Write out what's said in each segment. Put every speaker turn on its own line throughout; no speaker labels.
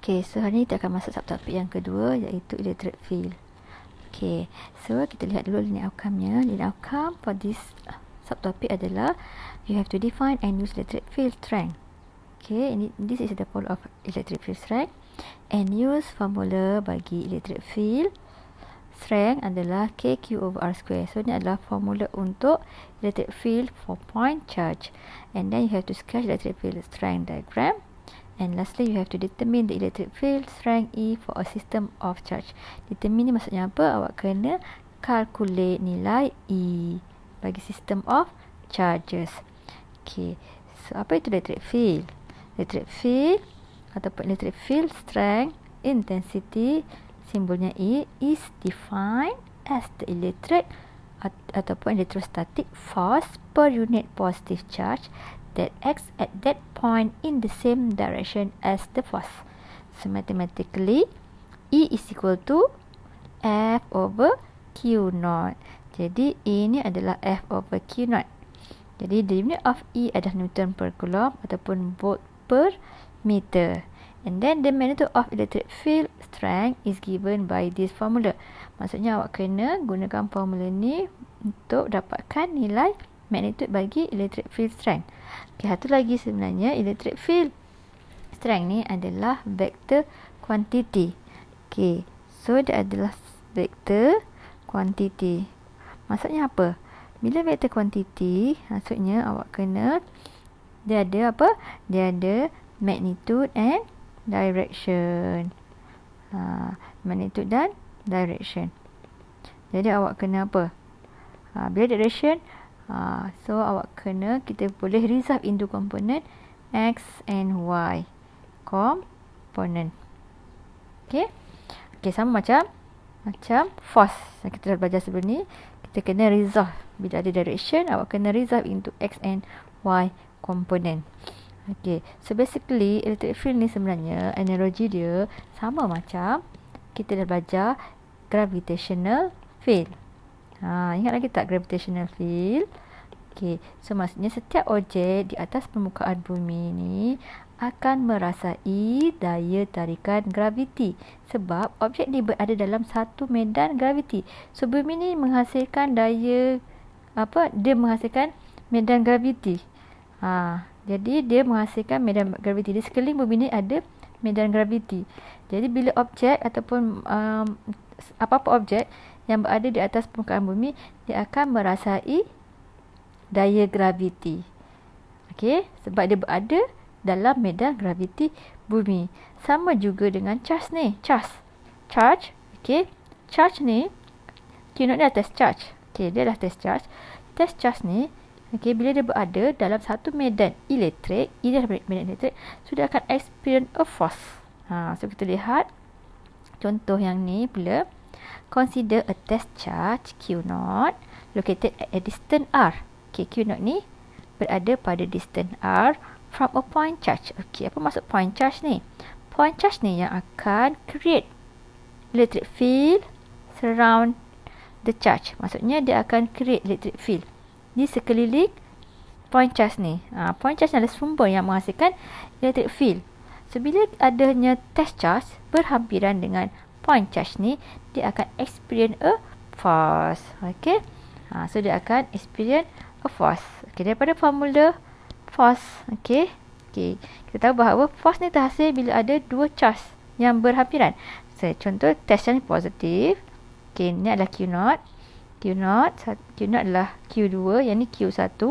Okay, so hari ni kita akan masuk subtopik yang kedua, iaitu electric field. Okay, so kita lihat dulu linear outcome-nya. Linear outcome for this subtopic adalah you have to define and use electric field strength. Okay, this is the formula of electric field strength, and use formula bagi electric field strength adalah KQ over R square. So ni adalah formula untuk electric field for point charge, and then you have to sketch electric field strength diagram. And lastly, you have to determine the electric field strength E for a system of charge. Determine ni maksudnya apa? Awak kena calculate nilai E bagi system of charges. Okay, so apa itu electric field? Electric field ataupun electric field strength intensity, simbolnya E, is defined as the electric ataupun electrostatic force per unit positive charge that acts at that point in the same direction as the force. So mathematically, E is equal to F over Q naught. Jadi E ni adalah F over Q naught. Jadi the unit of E adalah Newton per Coulomb ataupun Volt per meter. And then the magnitude of electric field strength is given by this formula. Maksudnya awak kena gunakan formula ni untuk dapatkan nilai magnitude bagi electric field strength. Okay, satu lagi sebenarnya electric field strength ni adalah vector quantity. Okay, so dia adalah vector quantity. Maksudnya apa? Bila vector quantity, maksudnya awak kena dia ada apa? Dia ada magnitude and direction. Magnitude dan direction. Jadi awak kena apa? Bila direction, so awak kena, kita boleh resolve into component X and Y component. Okay, sama macam force yang kita dah belajar sebelum ni. Kita kena resolve bila ada direction, awak kena resolve into X and Y component. Okay, so basically electric field ni sebenarnya analogi dia sama macam kita dah belajar gravitational field. Ingat lagi tak gravitational field? Okay, so maksudnya setiap objek di atas permukaan bumi ni akan merasai daya tarikan graviti sebab objek ni berada dalam satu medan graviti. So bumi ni menghasilkan daya dia menghasilkan medan graviti. Jadi dia menghasilkan medan graviti. Di sekeliling bumi ni ada medan graviti. Jadi bila objek ataupun apa-apa objek yang berada di atas permukaan bumi, dia akan merasai daya graviti. Okey, sebab dia berada dalam medan graviti bumi. Sama juga dengan charge ni. Charge, okey. Charge ni, Q naught dia test charge. Okey, dia adalah test charge. Test charge ni, okey, bila dia berada dalam satu medan elektrik, ini adalah medan elektrik, so dia akan experience a force. So kita lihat contoh yang ni pula. Consider a test charge Q naught located at a distance R. Okay, Q naught ni berada pada distance R from a point charge. Okay, apa maksud point charge ni? Point charge ni yang akan create electric field surround the charge. Maksudnya dia akan create electric field di sekeliling point charge ni. Point charge adalah sumber yang menghasilkan electric field. So bila adanya test charge berhampiran dengan point charge ni, dia akan experience a force. Okay, so dia akan experience a force. Okay, daripada formula force, okay, kita tahu bahawa force ni terhasil bila ada dua charge yang berhampiran. So contoh test charge ni positif. Okay, ni adalah Q naught. Q naught adalah Q2, yang ni Q1.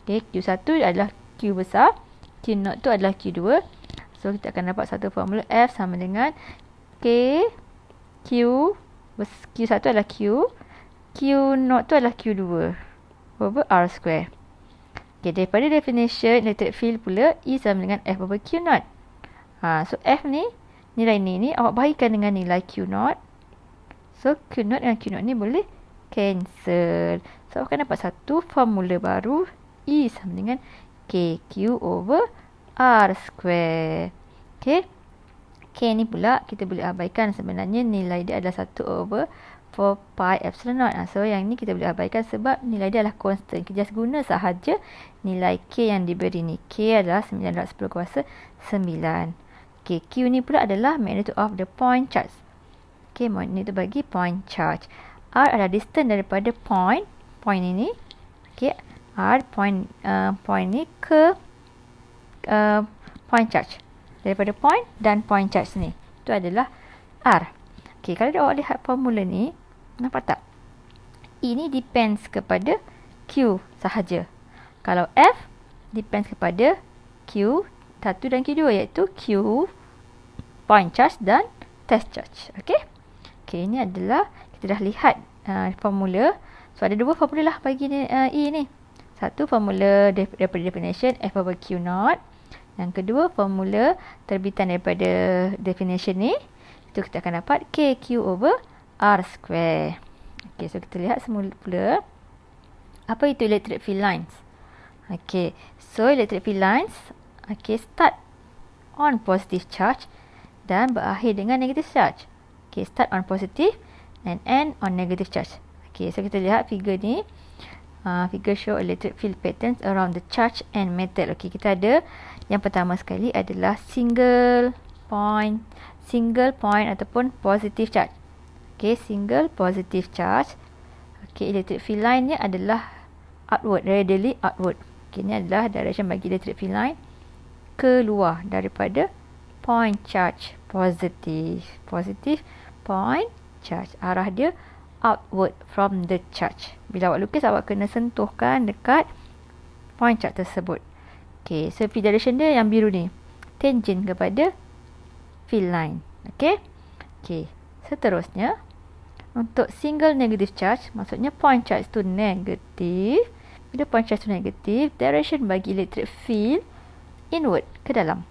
Okay, Q1 adalah Q besar, Q naught tu adalah Q2. So kita akan dapat satu formula F sama dengan K Q1 adalah Q naught tu adalah Q2 over R square. Okay, daripada definition electric field pula, E sama dengan F over Q naught. So F ni, nilai ni awak bahagikan dengan nilai Q naught. So Q naught dengan Q naught ni boleh cancel. So awak akan dapat satu formula baru, E sama dengan KQ over R square. Okay, K ni pula kita boleh abaikan, sebenarnya nilai dia adalah 1 over 4 pi epsilon naught. So yang ni kita boleh abaikan sebab nilai dia adalah constant. Kita just guna sahaja nilai K yang diberi ni. K adalah 9 darab 10 kuasa 9. Okay, Q ni pula adalah magnitude of the point charge. Okay, magnitude bagi point charge. R adalah distance daripada point ini. Okay, R point ni ke point charge. Daripada point dan point charge ni. Itu adalah R. Okay, kalau awak lihat formula ni, nampak tak? E ni depends kepada Q sahaja. Kalau F depends kepada Q1 dan Q2, iaitu Q point charge dan test charge. Okay? Okay, ini adalah kita dah lihat formula. So, ada dua formula lah bagi E ni. Satu formula daripada definition F over Q0. Yang kedua formula terbitan daripada definition ni. Itu kita akan dapat KQ over R square. Okay, so kita lihat semula. Apa itu electric field lines? Okay, so electric field lines start on positive charge dan berakhir dengan negative charge. Okay, start on positive and end on negative charge. Okay, so kita lihat figure ni. Figure show electric field patterns around the charge and metal. Okay, kita ada yang pertama sekali adalah single point ataupun positive charge. Okay, single positive charge. Okay, electric field line nya adalah outward, radially outward. Okay, ini adalah direction bagi electric field line keluar daripada point charge. Positive point charge. Arah dia outward from the charge. Bila awak lukis, awak kena sentuhkan dekat point charge tersebut. Okay, so field direction dia yang biru ni, tangent kepada field line. Okay. Okay, seterusnya untuk single negative charge, maksudnya point charge tu negatif. Bila point charge tu negatif, direction bagi electric field inward, ke dalam.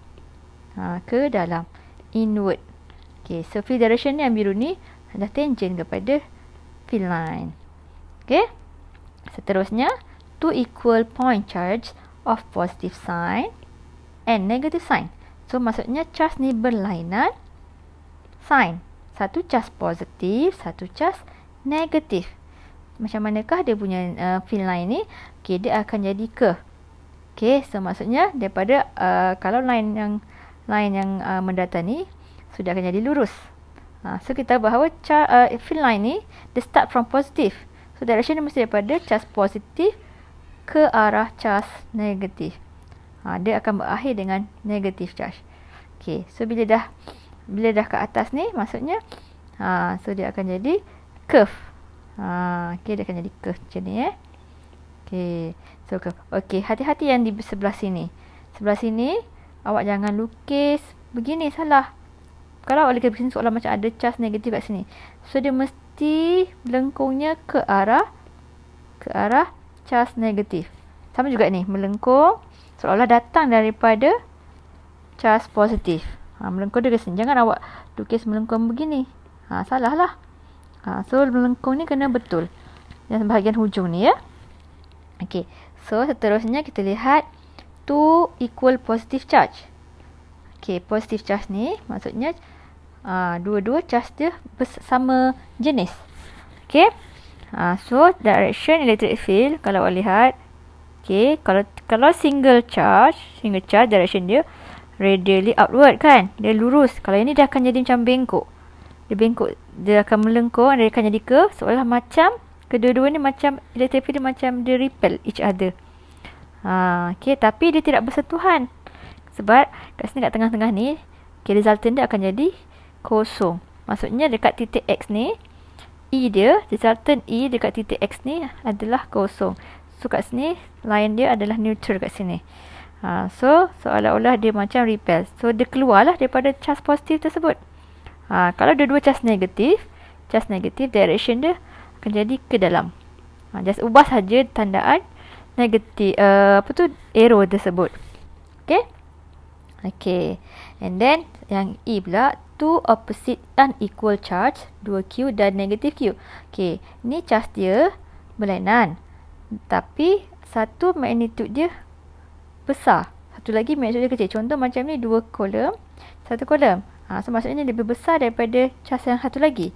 Ke dalam, inward. Okay, so field direction ni yang biru ni adalah tangent kepada field line. Okay. Seterusnya, two equal point charge of positive sign and negative sign. So, maksudnya charge ni berlainan sign. Satu charge positif, satu charge negatif. Macam manakah dia punya field line ni? Okay, dia akan jadi curve. Okay, so maksudnya daripada kalau line yang mendatar ni sudah akan jadi lurus. So kita tahu bahawa field line ni dia start from positive. So direction dia mesti daripada charge positif ke arah charge negatif. Dia akan berakhir dengan negative charge. Okay, so bila dah ke atas ni, maksudnya so dia akan jadi curve. Okay, dia akan jadi curve macam ni Okay, so curve. Okay, hati-hati yang di sebelah sini. Sebelah sini awak jangan lukis begini, salah. Kalau awak lukis begini seolah macam ada charge negatif kat sini. So dia mesti melengkungnya ke arah charge negatif. Sama juga ni, melengkung seolah datang daripada charge positif. Melengkung dia ke sini. Jangan awak lukis melengkung begini. Salah lah. So melengkung ni kena betul. Yang bahagian hujung ni Okay. So seterusnya kita lihat two equal positive charge. Okay, positive charge ni maksudnya dua-dua charge dia sama jenis. Okay. So direction electric field kalau awak lihat, okay, kalau single charge direction dia radially outward kan, dia lurus. Kalau ini dia akan jadi macam bengkok. Dia akan melengkung, dia akan jadi curve seolah macam kedua-dua ni macam electric field dia macam dia repel each other. Okay, tapi dia tidak bersentuhan. Sebab kat sini, kat tengah-tengah ni, okay, resultant dia akan jadi kosong. Maksudnya dekat titik X ni, resultant E dekat titik X ni adalah kosong. So kat sini, line dia adalah neutral kat sini. So seolah-olah dia macam repel. So dia keluarlah daripada charge positif tersebut. Kalau dua-dua charge negatif, direction dia akan jadi ke dalam. Just ubah saja tandaan negatif, arrow tersebut. Okay. Okay. And then yang E pula, two opposite unequal charge, 2Q dan negatif Q. Okay, ni charge dia berlainan. Tapi satu magnitude dia besar, satu lagi magnitude dia kecil. Contoh macam ni, 2 kolom, 1 kolom. So maksudnya lebih besar daripada charge yang satu lagi.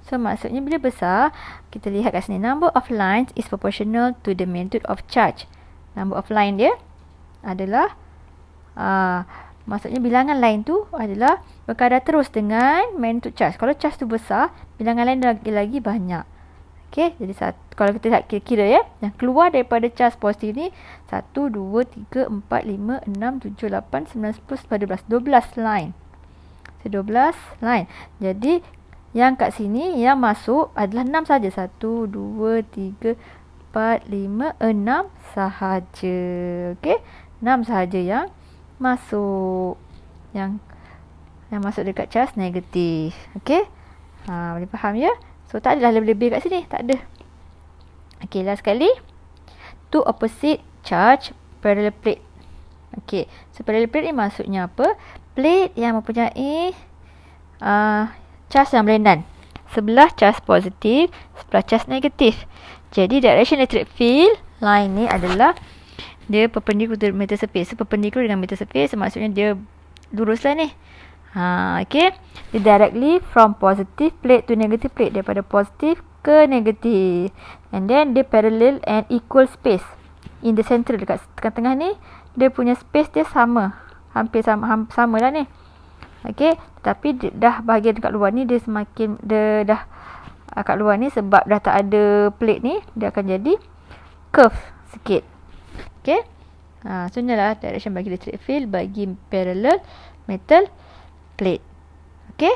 So maksudnya bila besar, kita lihat kat sini, number of lines is proportional to the magnitude of charge. Number of line dia adalah Maksudnya bilangan lain tu adalah berkadar terus dengan magnitude charge. Kalau charge tu besar, bilangan lain lagi banyak. Okey, jadi kalau kita nak kira ya, yang keluar daripada charge positif ni 1, 2, 3, 4, 5, 6, 7, 8, 9, 10, 11, 12 line. 12 line. Jadi yang kat sini yang masuk adalah 6 saja. 1, 2, 3, 4, 5, 6 sahaja. Okey, 6 sahaja yang masuk. Yang masuk dekat charge negatif. Okey. Boleh faham ya? So tak adalah lebih-lebih kat sini, tak ada. Okey, last sekali. Two opposite charge parallel plate. Okey, so parallel plate ni maksudnya apa? Plate yang mempunyai charge yang berlainan. Sebelah charge positif, sebelah charge negatif. Jadi direction electric field line ni adalah dia perpendicular to meter surface. So perpendicular dengan meter surface, maksudnya dia luruslah ni. Okay. Dia directly from positive plate to negative plate. Daripada positif ke negatif. And then dia parallel and equal space. In the center, dekat tengah-tengah ni, dia punya space dia sama. Hampir sama lah ni. Okay. Tapi dah bahagian dekat luar ni, dia dah kat luar ni, sebab dah tak ada plate ni, dia akan jadi curve sikit. Okay. So inilah direction bagi electric field bagi parallel metal plate. Okay.